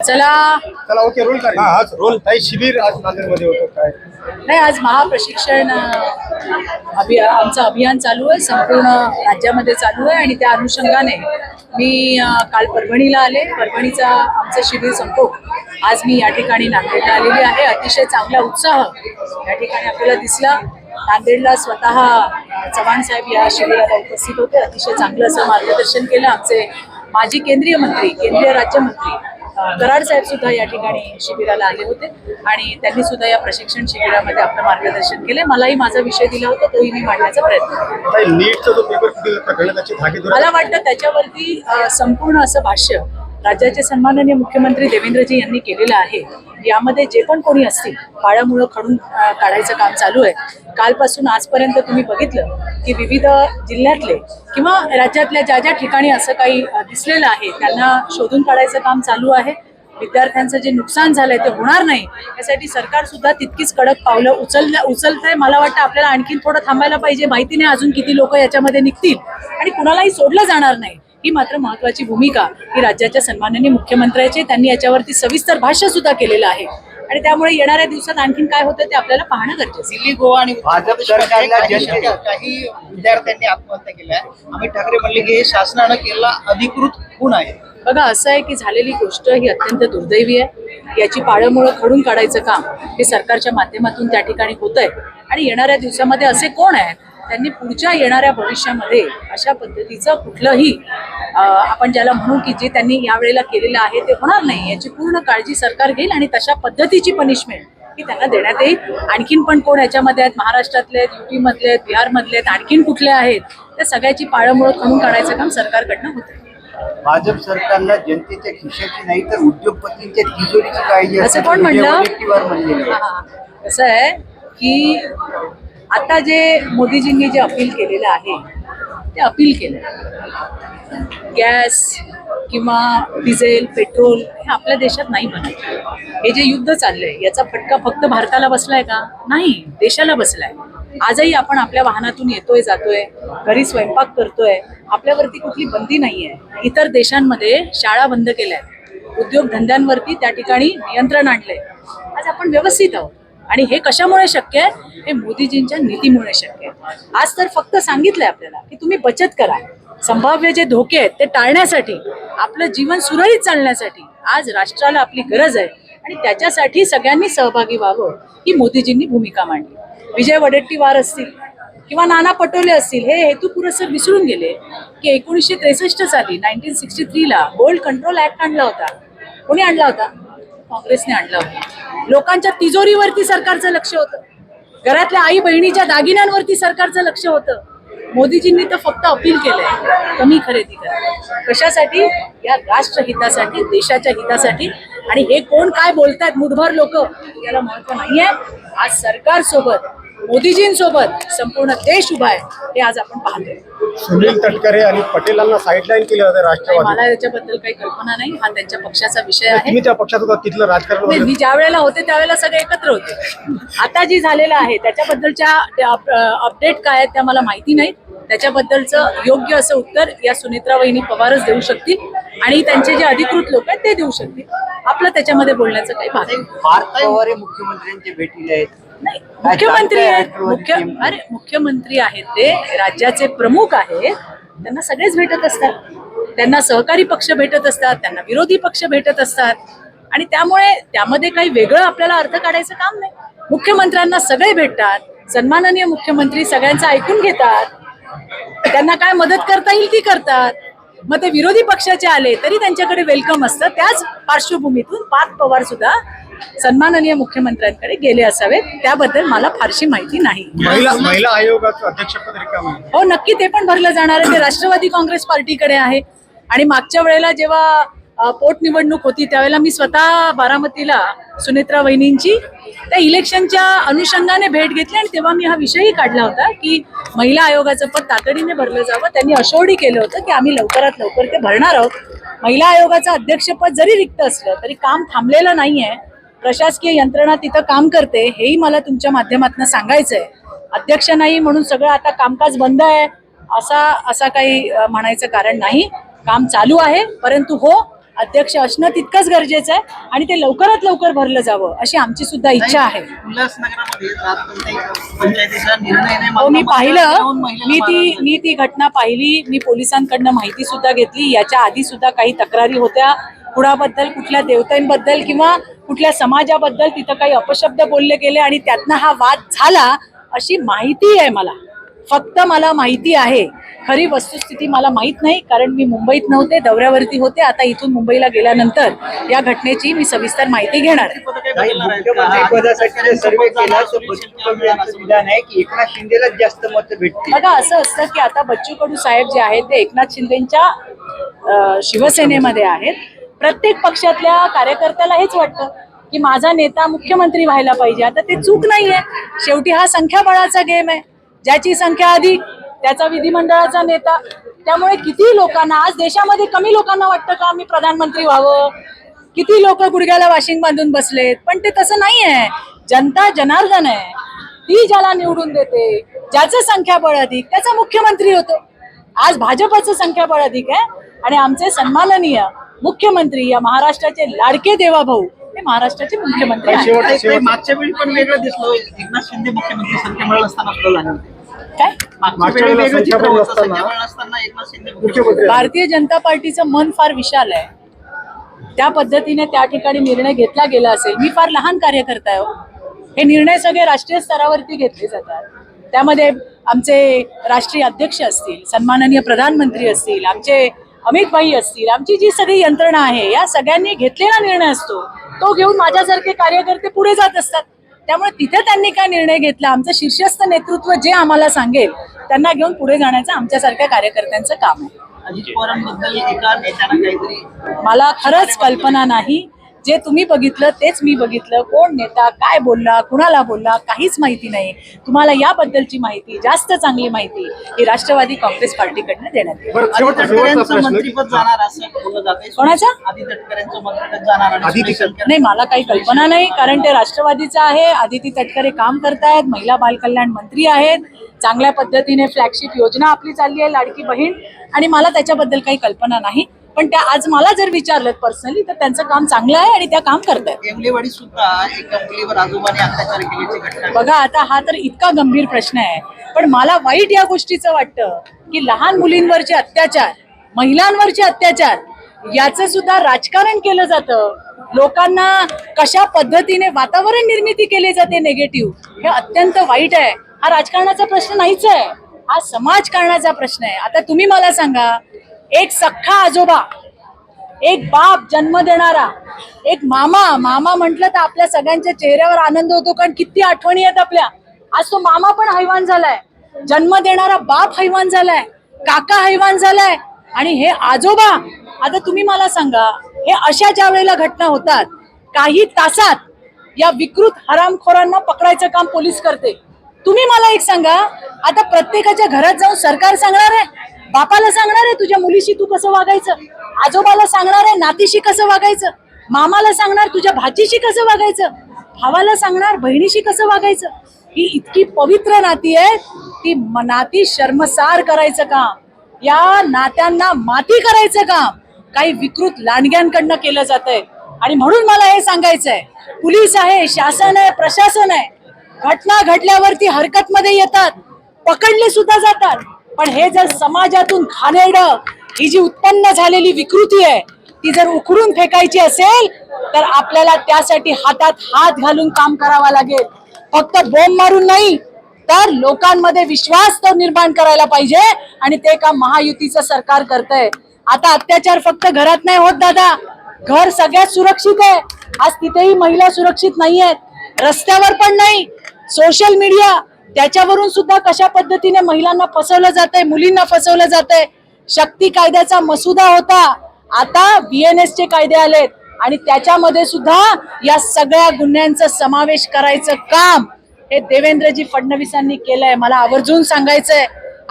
चला चला okay role करा आज रोल काही शिबिर आज नांदेडमध्ये होतं काय नाही, आज महाप्रशिक्षण आमचं अभियान चालू आहे, संपूर्ण राज्यामध्ये चालू आहे आणि त्या अनुषंगाने मी काल परभणीला आले. परभणीचा आमचं शिबिर संपवून आज मी या ठिकाणी नांदेडला आलेली आहे. अतिशय चांगला उत्साह या ठिकाणी आपल्याला दिसला. नांदेडला स्वतः चव्हाण साहेब या शिबिराला उपस्थित होते. अतिशय चांगलं असं मार्गदर्शन केलं. आमचे माजी केंद्रीय मंत्री, केंद्रीय राज्यमंत्री कराड साहेब सुद्धा या ठिकाणी शिबिराला आले होते आणि त्यांनी सुद्धा या प्रशिक्षण शिबिरामध्ये आपलं मार्गदर्शन केले. मलाही माझा विषय दिला होता, तोही मी मांडण्याचा प्रयत्न केला. नीटचा जो पेपर फुटला त्याची धागेदोरी मला वाटतं त्याच्यावरती संपूर्ण असं भाष्य राज्याचे सन्माननीय मुख्यमंत्री देवेंद्रजी यांनी केलेलं आहे. यामध्ये जे पण कोणी असतील पाळामुळं खडून काढायचं काम चालू आहे. कालपासून आजपर्यंत तुम्ही बघितलं की विविध जिल्ह्यातले किंवा राज्यातल्या ज्या ज्या ठिकाणी असं काही दिसलेलं आहे त्यांना शोधून काढायचं काम चालू आहे. विद्यार्थ्यांचं जे नुकसान झालंय ते होणार नाही यासाठी सरकार सुद्धा तितकीच कडक पावलं उचलतंय. मला वाटतं आपल्याला आणखीन थोडं थांबायला पाहिजे. माहिती नाही अजून किती लोक याच्यामध्ये निघतील आणि कुणालाही सोडलं जाणार नाही. ही मात्र महत्वाची भूमिका ही राज्याच्या सन्माननीय मुख्यमंत्र्याची. त्यांनी याच्यावरती सविस्तर भाष्य सुद्धा केलेलं आहे आणि त्यामुळे येणाऱ्या दिवसात आणखीन काय होतं ते आपल्याला पाहणं गरजेचं आहे. दिल्ली, गोवा आणि भाजप सरकारला काही विद्यार्थ्यांनी आत्महत्या केल्या. आम्ही ठाकरे म्हणले की हे शासनानं केलेला अधिकृत खून आहे. बघा, असं आहे की झालेली गोष्ट ही अत्यंत दुर्दैवी आहे. याची पाळंमुळं खडून काढायचं काम हे सरकारच्या माध्यमातून त्या ठिकाणी होतंय आणि येणाऱ्या दिवसामध्ये असे कोण आहेत त्यांनी पुढच्या येणाऱ्या भविष्यामध्ये अशा पद्धतीचं कुठलंही आपण ज्याला म्हणू की जे त्यांनी यावेळेला केलेलं आहे ते होणार नाही याची पूर्ण काळजी सरकार घेईल आणि तशा पद्धतीची पनिशमेंट ही त्यांना देण्यात येईल. आणखीन पण कोण याच्यामध्ये आहेत, महाराष्ट्रातले आहेत, युपी मधले आहेत, बिहार मधले आहेत, आणखीन कुठले आहेत, त्या सगळ्याची पाळंमुळं खणून काढायचं काम सरकारकडनं होतं. भाजप सरकारला जनतेच्या खिशाची नाही तर उद्योगपतींच्या तिजोरीची काळजी असं कोण म्हणलं? म्हणलेलं कसं आहे की आता जे मोदीजींनी जे अपील केलेलं आहे ते अपील केलं. गॅस किंवा डिझेल, पेट्रोल हे आपल्या देशात नाही बनत. हे जे युद्ध चाललंय याचा फटका फक्त भारताला बसलाय का? नाही, देशाला बसलाय. आजही आपण आपल्या वाहनातून येतोय जातोय, घरी स्वयंपाक करतोय, आपल्यावरती कुठली बंदी नाहीये. इतर देशांमध्ये शाळा बंद केल्या, उद्योगधंद्यांवरती त्या ठिकाणी नियंत्रण आणलंय. आज आपण व्यवस्थित आहोत आणि हे कशामुळे शक्य आहे? हे मोदीजींच्या नीतीमुळे शक्य आहे. आज तर फक्त सांगितलंय आपल्याला की तुम्ही बचत करा. संभाव्य जे धोके आहेत ते टाळण्यासाठी, आपलं जीवन सुरळीत चालण्यासाठी आज राष्ट्राला आपली गरज आहे आणि त्याच्यासाठी सगळ्यांनी सहभागी व्हावं ही मोदीजींनी भूमिका मांडली. विजय वडेट्टीवार असतील किंवा नाना पटोले असतील हे हेतू पुरस्सर विसरून गेले की 1963 साली 1963ला गोल्ड कंट्रोल ऍक्ट आणला होता. कोणी आणला होता? काँग्रेसने आणला होता. लोकांच्या तिजोरीवरती सरकारचं लक्ष होतं, घरातल्या आई बहिणीच्या दागिन्यांवरती सरकारचं लक्ष होतं. मोदीजींनी तर फक्त अपील केलंय कमी खरेदी करा. कशासाठी? या राष्ट्रहितासाठी, देशाच्या हितासाठी. आणि हे कोण काय बोलतायत मुठभर लोक याला महत्व नाहीये. आज सरकार सोबत, मोदीजींसोबत संपूर्ण देश उभा आहे हे आज आपण पाहतोय. सुनील तटकरे आणि पटेलांना साईडलाईन केलं होतं राष्ट्रवादी. मला याच्याबद्दल काही कल्पना नाही. हा त्यांच्या पक्षाचा विषय आहे. तुम्ही त्या पक्षात होता, तिथलं राजकारण मी ज्या वेळेला होते त्यावेळेला सगळे एकत्र होते. आता जी झालेलं आहे त्याच्याबद्दलच्या अपडेट काय आहेत त्या मला माहिती नाही. त्याच्याबद्दलचं योग्य असं उत्तर या सुनेत्रा वहिनी पवारच देऊ शकतील आणि त्यांचे जे अधिकृत लोक आहेत ते देऊ शकतील. आपलं त्याच्यामध्ये बोलण्याचं काही भाग नाही. मुख्यमंत्र्यांच्या भेटीला आहेत. नाही, मुख्यमंत्री आहेत, मुख्यमंत्री आहेत, ते राज्याचे प्रमुख आहेत. त्यांना सगळेच भेटत असतात, त्यांना सहकारी पक्ष भेटत असतात, त्यांना विरोधी पक्ष भेटत असतात आणि त्यामुळे त्यामध्ये काही वेगळं आपल्याला अर्थ काढायचं काम नाही. मुख्यमंत्र्यांना सगळे भेटतात, सन्माननीय मुख्यमंत्री सगळ्यांचं ऐकून घेतात, त्यांना काय मदत करता येईल ती करतात. मग ते विरोधी पक्षाचे आले तरी त्यांच्याकडे वेलकम असतं. त्याच पार्श्वभूमीतून पार्थ पवार सुद्धा सन्माननीय मुख्यमंत्र्यांकडे गेले असावेत. त्याबद्दल मला फारशी माहिती नाही. महिला आयोगाचं अध्यक्षपद रिकामं आहे. हो, नक्की ते पण भरलं जाणार आहे. ते राष्ट्रवादी काँग्रेस पार्टीकडे आहे आणि मागच्या वेळेला जेव्हा पोटनिवडणूक होती त्यावेळेला मी स्वतः बारामतीला सुनेत्रा वहिनींची त्या इलेक्शनच्या अनुषंगाने भेट घेतली आणि तेव्हा मी हा विषयही काढला होता की महिला आयोगाचं पद तातडीने भरलं जावं. त्यांनी अशोर्डी केलं होतं की आम्ही लवकरात लवकर ते भरणार आहोत. महिला आयोगाचं अध्यक्षपद जरी रिक्त असलं तरी काम थांबलेलं नाहीये. प्रशासकीय यंत्रणा तिथं काम करते हेही मला तुमच्या माध्यमातून सांगायचंय. अध्यक्ष नाही म्हणून सगळं आता कामकाज बंद आहे असा काही म्हणायचं कारण नाही. काम चालू आहे, परंतु हो अध्यक्ष असणं तितकंच गरजेचं आहे आणि ते लवकरात लवकर भरलं जावं अशी आमची सुद्धा इच्छा आहे. उल्हासनगरामध्ये जात कोणत्याही पंचायतीचा निर्णय नाही, हो, मी मात्र पाहिलं, जाऊन महिलेला मी ती घटना पाहिली. मी पोलिसांकडनं माहिती सुद्धा घेतली. याच्या आधी सुद्धा काही तक्रारी होत्या कुणाबद्दल, कुठल्या देवतांबद्दल किंवा कुठल्या समाजाबद्दल तिथं काही अपशब्द बोलले गेले आणि त्यातनं हा वाद झाला अशी माहिती आहे मला. फक्त मला माहिती आहे, खरी वस्तुस्थिती मला माहीत नाही, कारण मी मुंबईत नव्हते, दौऱ्यावरती होते. आता इथून मुंबईला गेल्यानंतर या घटनेची मी सविस्तर माहिती घेणार आहे. मुख्यमंत्री पदासाठी जे सर्वे केला तो बच्चू कडू यांचं विधान आहे की एकनाथ शिंदेलाच जास्त मत भेटतील. बघा, असं असतं की आता बच्चू कडू साहेब जे आहेत ते एकनाथ शिंदेच्या शिवसेनेमध्ये आहेत. प्रत्येक पक्षातल्या कार्यकर्त्याला हेच वाटतं की माझा नेता मुख्यमंत्री व्हायला पाहिजे. आता ते चूक नाहीये, शेवटी हा संख्याबळाचा गेम आहे. ज्याची संख्या अधिक त्याचा विधिमंडळाचा नेता. त्यामुळे किती लोकांना आज देशामध्ये कमी लोकांना वाटतं का मी प्रधानमंत्री व्हावं? किती लोक गुडघ्याला वाशिंग बांधून बसलेत, पण ते तसं नाहीये. जनता जनार्दन आहे, ती ज्याला निवडून देते, ज्याचं संख्याबळ अधिक त्याचा मुख्यमंत्री होतो. आज भाजपचं संख्याबळ अधिक आहे आणि आमचे सन्माननीय मुख्यमंत्री या महाराष्ट्राचे लाडके देवाभाऊ हे महाराष्ट्राचे मुख्यमंत्री आहेत. मागच्या वेळी पण वेगळं दिसलं, एकनाथ शिंदे मुख्यमंत्री संख्याबळ असताना आपलं झालं होतं. काय मागच्या वेळी वेगळं चित्र होतं, संख्याबळ नसताना एकनाथ शिंदे मुख्यमंत्री. भारतीय जनता पार्टीचं मन फार विशाल आहे. त्या पद्धतीने त्या ठिकाणी निर्णय घेतला गेला असेल. मी फार लहान कार्यकर्ता आहे. हे निर्णय सगळे राष्ट्रीय स्तरावरती घेतले जातात. त्यामध्ये आमचे राष्ट्रीय अध्यक्ष असतील, सन्माननीय प्रधानमंत्री असतील, आमचे अमित भाई असतील, आमची जी सगळी यंत्रणा आहे या सगळ्यांनी घेतलेला निर्णय असतो. तो घेऊन माझ्यासारखे कार्यकर्ते पुढे जात असतात. त्यामुळे तिथे त्यांनी काय निर्णय घेतला, आमचं शीर्षस्थ नेतृत्व जे आम्हाला सांगेल त्यांना घेऊन पुढे जाण्याचं आमच्यासारख्या कार्यकर्त्यांचं काम आहे. अजित पवारांबद्दल एका नेत्यानं काहीतरी मला खरंच कल्पना नाही. जे तुम्ही बघितलं तेच मी बघितलं. कोण नेता काय बोलला, कुणाला बोलला, काहीच माहिती नाही. तुम्हाला याबद्दलची माहिती, जास्त चांगली माहिती ही राष्ट्रवादी काँग्रेस पार्टीकडनं देण्यात येईल. आदित्य तटकरेंचं मंत्रिपद जाणार असं बोललं जातंय. कोणाचं? आदित्य तटकरेंचं मंत्रिपद जाणार आणि आदिती सुनील तटकरे- नाही, मला काही कल्पना नाही, कारण ते राष्ट्रवादीचं आहे. आदिती तटकरे काम करतायत, महिला बालकल्याण मंत्री आहेत. चांगल्या पद्धतीने फ्लॅगशिप योजना आपली चालली आहे, लाडकी बहीण, आणि मला त्याच्याबद्दल काही कल्पना नाही. पण त्या आज मला जर विचारलं पर्सनली तर त्यांचं काम चांगलं आहे आणि त्या काम करतायत. एमलेवाडी सुद्धा एका मुलीवर आजोबाने अत्याचार केल्याची घटना. बघा, आता हा तर इतका गंभीर प्रश्न आहे, पण मला वाईट या गोष्टीचं वाटतं की लहान मुलींवरचे अत्याचार, महिलांवरचे अत्याचार याचं सुद्धा राजकारण केलं जातं. लोकांना कशा पद्धतीने वातावरण निर्मिती केली जाते नेगेटिव्ह, हे अत्यंत वाईट आहे. हा राजकारणाचा प्रश्न नाहीच आहे, हा समाजकारणाचा प्रश्न आहे. आता तुम्ही मला सांगा, एक सख्खा आजोबा, एक बाप जन्म देणारा, एक मामा म्हटलं तर आपल्या सगळ्यांच्या चेहऱ्यावर आनंद होतो, कारण किती आठवणी आहेत आपल्या. आज तो मामा पण हैवान झालाय, जन्म देणारा बाप हैवान झालाय, काका हैवान झालाय, आणि हे आजोबा. आता तुम्ही मला सांगा, हे अशा ज्या वेळेला घटना होतात, काही तासात या विकृत हरामखोरांना पकडायचं काम पोलीस करते. तुम्ही मला एक सांगा, आता प्रत्येकाच्या घरात जाऊन सरकार सांगणार आहे, बापाला सांगणार आहे तुझ्या मुलीशी तू कसं वागायचं, आजोबाला सांगणार आहे नातीशी कसं वागायचं, मामाला सांगणार तुझ्या भाचीशी कसं वागायचं, भावाला सांगणार बहिणीशी कसं वागायचं. ही इतकी पवित्र नाती आहे, ती नाती शर्मसार करायचं काम, या नात्यांना माती करायचं काम काही विकृत लांडग्यांकडनं केलं जातंय. आणि म्हणून मला हे सांगायचंय, पोलीस आहे, शासन आहे, प्रशासन आहे, घटना घडल्यावरती हरकतमध्ये येतात, पकडले सुद्धा जातात. पण हे जर समाजातून घाणेरडं, ही जी उत्पन्न झालेली विकृती आहे ती जर उखडून फेकायची असेल तर आपल्याला त्यासाठी हातात हात घालून काम करावं लागेल. फक्त बोंब मारून नाही, तर लोकांमध्ये विश्वास तो निर्माण करायला पाहिजे, आणि ते काम महायुतीचं सरकार करतंय. आता अत्याचार फक्त घरात नाही होत दादा, घर सगळ्यात सुरक्षित आहे. आज तिथेही महिला सुरक्षित नाही आहेत, रस्त्यावर पण नाही. सोशल मीडिया त्याच्यावरून सुद्धा कशा पद्धतीने महिलांना फसवलं जातंय, मुलींना फसवलं जातंय. शक्ती कायद्याचा मसुदा होता, आता BNS चे कायदे आलेत, आणि त्याच्यामध्ये सुद्धा या सगळ्या गुन्ह्यांचा समावेश करायचं काम हे देवेंद्रजी फडणवीसांनी केलंय. मला आवर्जून सांगायचंय,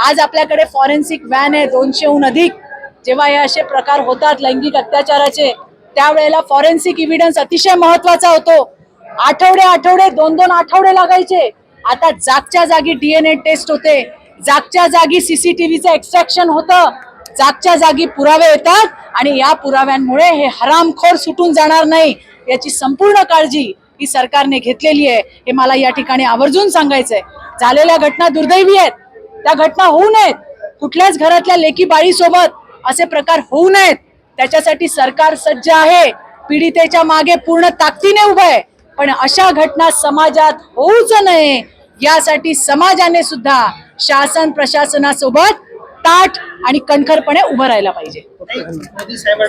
आज आपल्याकडे फॉरेन्सिक व्हॅन आहे 200हून अधिक. जेव्हा हे असे प्रकार होतात लैंगिक अत्याचाराचे, त्यावेळेला फॉरेन्सिक इव्हिडन्स अतिशय महत्वाचा होतो. आठवडे 2-2 आठवडे लागायचे. आता जागच्या जागी DNA टेस्ट होते, जागच्या जागी CCTVचं एक्स्ट्रॅक्शन होतं, जागच्या जागी पुरावे येतात आणि या पुराव्यांमुळे हे हरामखोर सुटून जाणार नाही याची संपूर्ण काळजी ही सरकारने घेतलेली आहे, हे मला या ठिकाणी आवर्जून सांगायचंय. झालेल्या घटना दुर्दैवी आहेत, त्या घटना होऊ नयेत. कुठल्याच घरातल्या लेकी बाळीसोबत असे प्रकार होऊ नयेत, त्याच्यासाठी सरकार सज्ज आहे, पीडितेच्या मागे पूर्ण ताकदीने उभं आहे. पण अशा घटना समाजात होऊच नये यासाठी समाजाने सुद्धा शासन प्रशासनासोबत ताठ आणि कणखरपणे उभं राहायला पाहिजे. मोदी साहेब